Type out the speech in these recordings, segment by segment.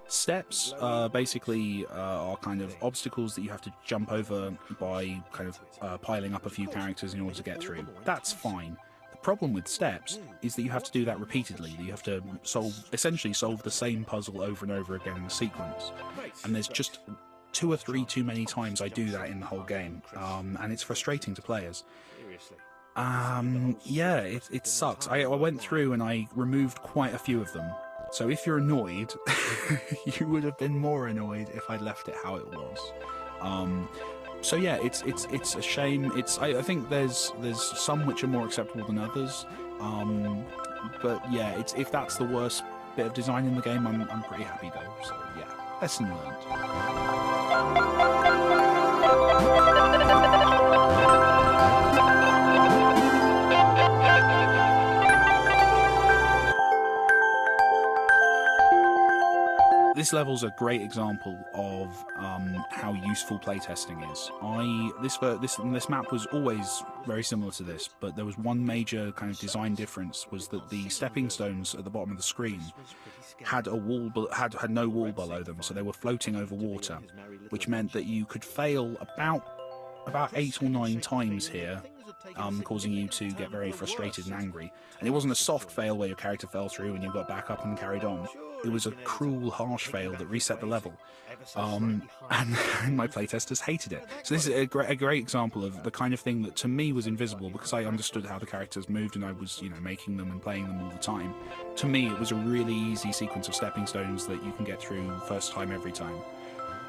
Steps basically are kind of obstacles that you have to jump over by kind of piling up a few characters in order to get through. That's fine. The problem with steps is that you have to do that repeatedly. That you have to essentially solve the same puzzle over and over again in a sequence. And there's just 2 or 3 too many times I do that in the whole game, and it's frustrating to players. Yeah, it sucks. I went through and I removed quite a few of them. So if you're annoyed, you would have been more annoyed if I'd left it how it was. So yeah, it's a shame. I think there's some which are more acceptable than others. But yeah, if that's the worst bit of design in the game, I'm pretty happy though. So yeah, lesson learned. This level's a great example of how useful playtesting is. This map was always very similar to this, but there was one major kind of design difference, was that the stepping stones at the bottom of the screen had a wall, had no wall below them, so they were floating over water, which meant that you could fail about 8 or 9 times here, causing you to get very frustrated and angry. And it wasn't a soft fail where your character fell through and you got back up and carried on. It was a cruel, harsh fail that reset the level. And my playtesters hated it. So this is a great example of the kind of thing that to me was invisible, because I understood how the characters moved and I was, making them and playing them all the time. To me, it was a really easy sequence of stepping stones that you can get through first time every time.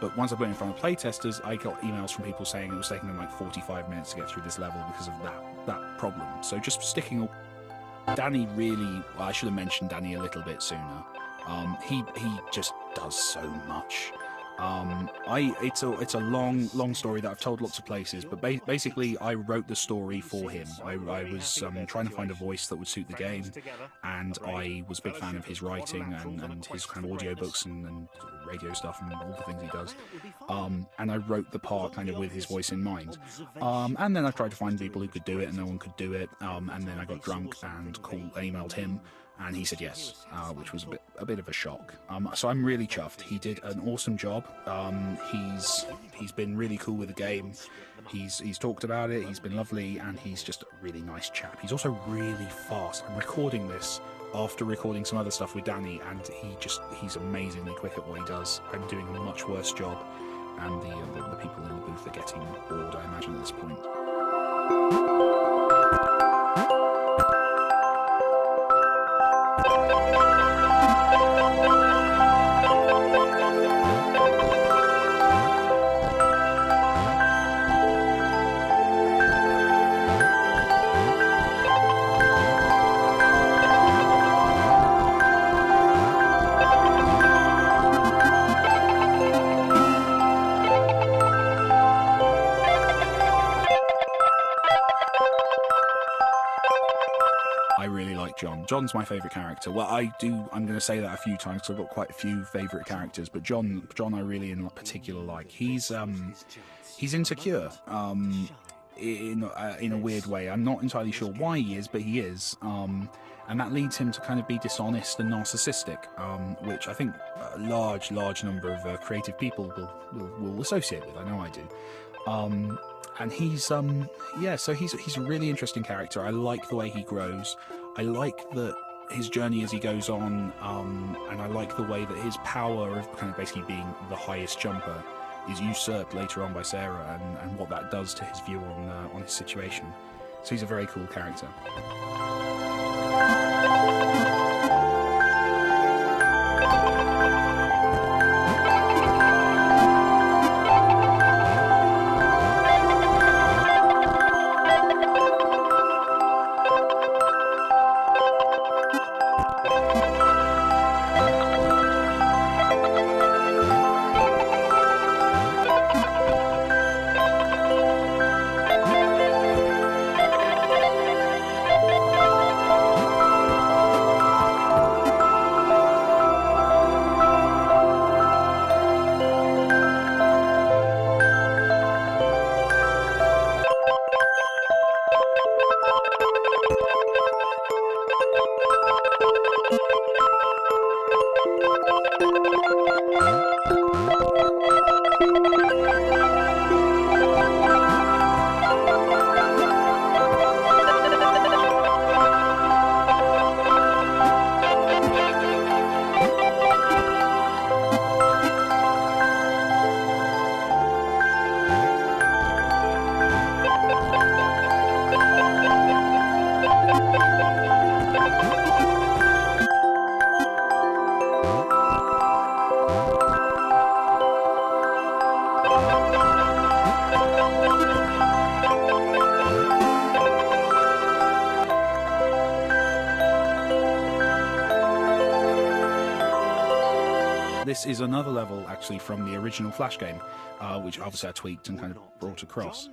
But once I put it in front of playtesters, I got emails from people saying it was taking them like 45 minutes to get through this level because of that problem. So just sticking... Danny really... Well, I should have mentioned Danny a little bit sooner. He just does so much. It's a long story that I've told lots of places, but basically I wrote the story for him. I was trying to find a voice that would suit the game, and I was a big fan of his writing and his kind of audiobooks and radio stuff and all the things he does. And I wrote the part kind of with his voice in mind. And then I tried to find people who could do it, and no one could do it. And then I got drunk and emailed him. And he said yes, which was a bit of a shock. So I'm really chuffed. He did an awesome job. He's been really cool with the game. He's talked about it. He's been lovely, and he's just a really nice chap. He's also really fast. I'm recording this after recording some other stuff with Danny, and he's amazingly quick at what he does. I'm doing a much worse job, and the people in the booth are getting bored, I imagine, at this point. John's my favourite character. Well, I'm going to say that a few times because I've got quite a few favourite characters, but John I really in particular like. He's insecure in a weird way. I'm not entirely sure why he is, but he is. And that leads him to kind of be dishonest and narcissistic, which I think a large number of creative people will associate with. I know I do. And he's so he's a really interesting character. I like the way he grows. I like his journey as he goes on, and I like the way that his power of kind of basically being the highest jumper is usurped later on by Sarah, and what that does to his view on his situation. So he's a very cool character. This is another level, actually, from the original Flash game, which obviously I tweaked and kind of brought across.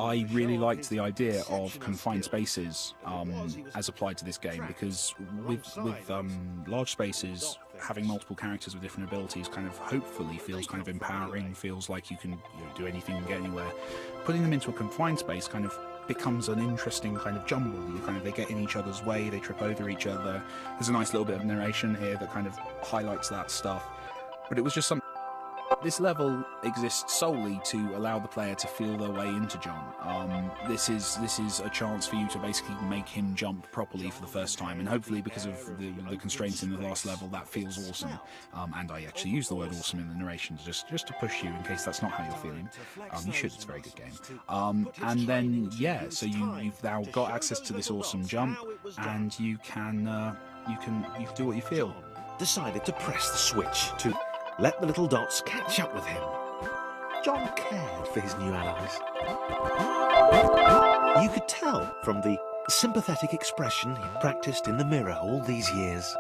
I really liked the idea of confined spaces as applied to this game, because with large spaces, having multiple characters with different abilities kind of hopefully feels kind of empowering, feels like you can do anything and get anywhere. Putting them into a confined space kind of becomes an interesting kind of jumble. They get in each other's way, they trip over each other. There's a nice little bit of narration here that kind of highlights that stuff. But it was just something. This level exists solely to allow the player to feel their way into John. This is a chance for you to basically make him jump properly for the first time, and hopefully, because of the constraints in the last level, that feels awesome. And I actually use the word awesome in the narration just to push you in case that's not how you're feeling. You should. It's a very good game. And then so you've now got access to this awesome jump, and you can do what you feel. Decided to press the switch to let the little dots catch up with him. John cared for his new allies. You could tell from the sympathetic expression he practiced in the mirror all these years.